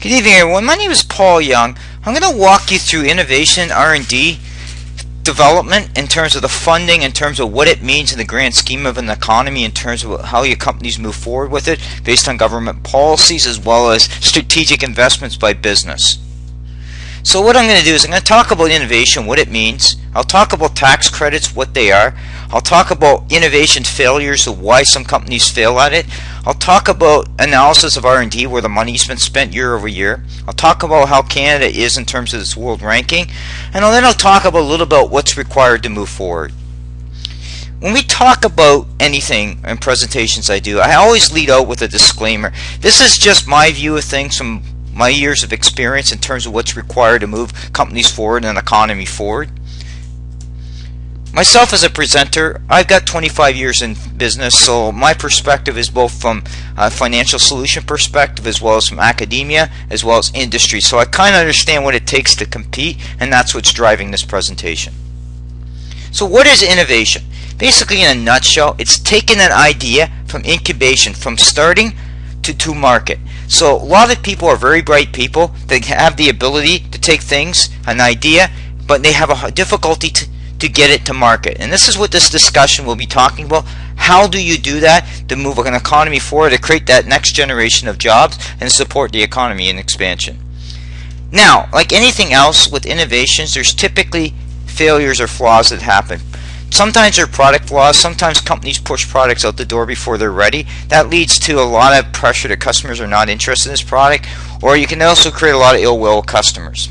Good evening, everyone. My name is Paul Young. I'm going to walk you through innovation R&D development in terms of the funding, in terms of what it means in the grand scheme of an economy, in terms of how your companies move forward with it based on government policies as well as strategic investments by business. So what I'm going to do is I'm going to talk about innovation, what it means. I'll talk about tax credits, what they are. I'll talk about innovation failures, so why some companies fail at it. I'll talk about analysis of R&D, where the money's been spent year over year. I'll talk about how Canada is in terms of its world ranking. And then I'll talk about a little about what's required to move forward. When we talk about anything in presentations I do, I always lead out with a disclaimer. This is just my view of things from my years of experience in terms of what's required to move companies forward and an economy forward. Myself as a presenter, I've got 25 years in business, so my perspective is both from a financial solution perspective as well as from academia as well as industry. So I kind of understand what it takes to compete, and that's what's driving this presentation. So what is innovation? Basically, in a nutshell, it's taking an idea from incubation, from starting to market. So a lot of people are very bright people. They have the ability to take things, an idea, but they have a difficulty to get it to market. And this is what this discussion will be talking about. How do you do that to move an economy forward, to create that next generation of jobs and support the economy and expansion? Now, like anything else with innovations, there's typically failures or flaws that happen. Sometimes they're product flaws. Sometimes companies push products out the door before they're ready. That leads to a lot of pressure that customers are not interested in this product, or you can also create a lot of ill will with customers.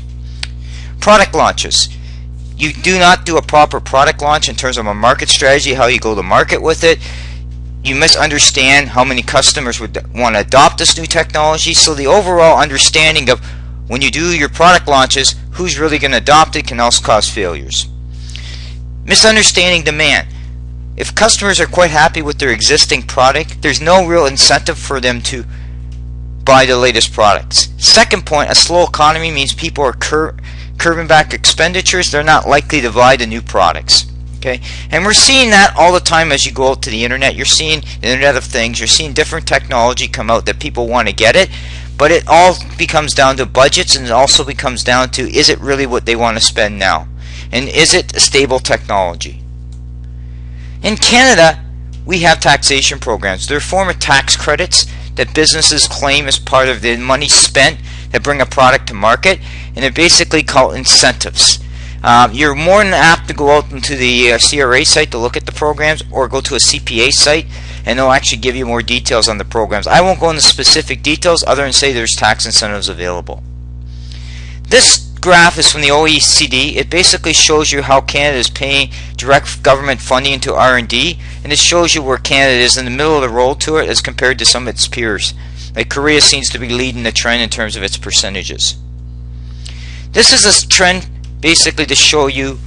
Product launches. You do not do a proper product launch in terms of a market strategy, how you go to market with it. You must understand how many customers would want to adopt this new technology. So the overall understanding of when you do your product launches, who's really going to adopt it can also cause failures. Misunderstanding demand. If customers are quite happy with their existing product, there's no real incentive for them to buy the latest products. Second point, a slow economy means people are curbing back expenditures. They're not likely to buy the new products. Okay, and we're seeing that all the time as you go out to the internet. You're seeing the Internet of Things. You're seeing different technology come out that people want to get it, but it all becomes down to budgets, and it also becomes down to, is it really what they want to spend now? And is it a stable technology? In Canada, we have taxation programs. They're a form of tax credits that businesses claim as part of the money spent that bring a product to market, and they're basically called incentives. You're more than apt to go out into the CRA site to look at the programs, or go to a CPA site, and they'll actually give you more details on the programs. I won't go into specific details other than say there's tax incentives available. This graph is from the OECD. It basically shows you how Canada is paying direct government funding into R&D, and it shows you where Canada is in the middle of the road to it as compared to some of its peers. Like Korea seems to be leading the trend in terms of its percentages. This is a trend basically to show you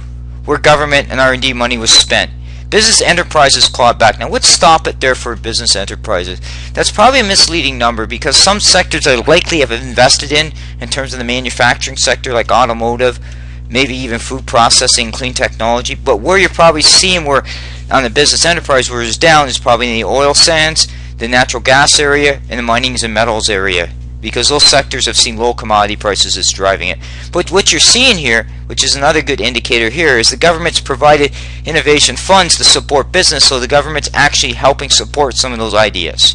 where government and R&D money was spent. Business enterprises clawed back. Now let's stop it there for business enterprises. That's probably a misleading number, because some sectors I likely have invested in terms of the manufacturing sector, like automotive, maybe even food processing, clean technology. But where you're probably seeing where on the business enterprise where it's down is probably in the oil sands, the natural gas area, and the minings and metals area, because those sectors have seen low commodity prices that's driving it. But what you're seeing here, which is another good indicator here, is the government's provided innovation funds to support business, so the government's actually helping support some of those ideas.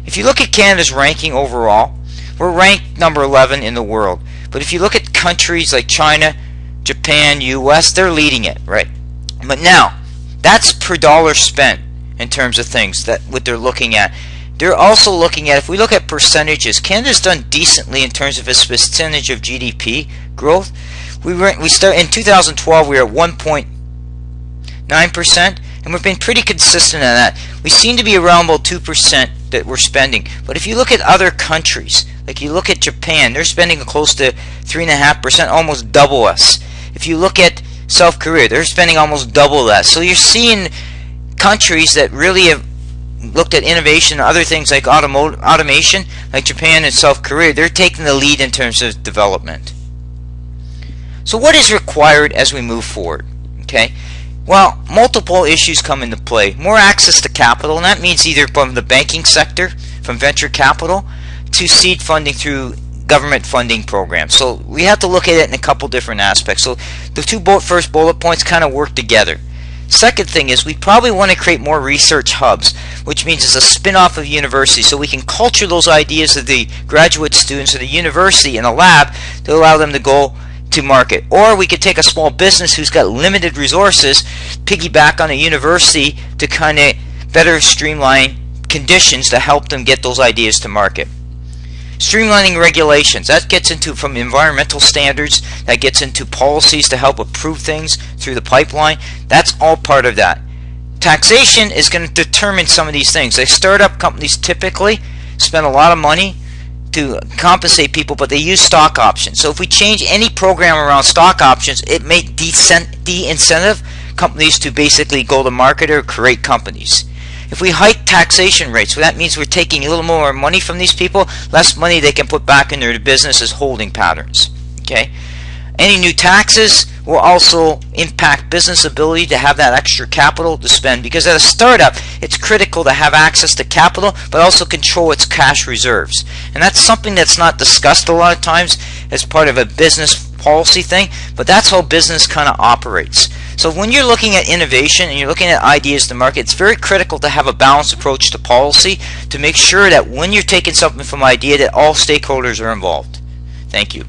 If you look at Canada's ranking overall, we're ranked number 11 in the world. But if you look at countries like China, Japan, US, they're leading it, right? But now, that's per dollar spent in terms of things, that what they're looking at. They're also looking at, if we look at percentages, Canada's done decently in terms of its percentage of GDP growth. We start in 2012, we were at 1.9%, and we've been pretty consistent on that. We seem to be around about 2% that we're spending. But if you look at other countries, like you look at Japan, they're spending close to 3.5%, almost double us. If you look at South Korea, they're spending almost double that. So you're seeing countries that really have looked at innovation and other things like automation, like Japan and South Korea. They're taking the lead in terms of development. So what is required as we move forward? Okay, well, multiple issues come into play. More access to capital, and that means either from the banking sector, from venture capital, to seed funding through government funding programs. So we have to look at it in a couple different aspects. So the two first bullet points kind of work together. Second thing is we probably want to create more research hubs, which means it's a spin-off of university, so we can culture those ideas of the graduate students of the university in a lab to allow them to go to market. Or we could take a small business who's got limited resources, piggyback on a university to kind of better streamline conditions to help them get those ideas to market. Streamlining regulations, that gets into from environmental standards, that gets into policies to help approve things through the pipeline. That's all part of that. Taxation is going to determine some of these things. Like startup companies typically spend a lot of money to compensate people, but they use stock options. So if we change any program around stock options, it may de-incentive companies to basically go to market or create companies. If we hike taxation rates, well, that means we're taking a little more money from these people, less money they can put back in their business as holding patterns. Okay? Any new taxes will also impact business ability to have that extra capital to spend, because at a startup it's critical to have access to capital but also control its cash reserves. And that's something that's not discussed a lot of times as part of a business policy thing, but that's how business kind of operates. So when you're looking at innovation and you're looking at ideas to market, it's very critical to have a balanced approach to policy to make sure that when you're taking something from idea that all stakeholders are involved. Thank you.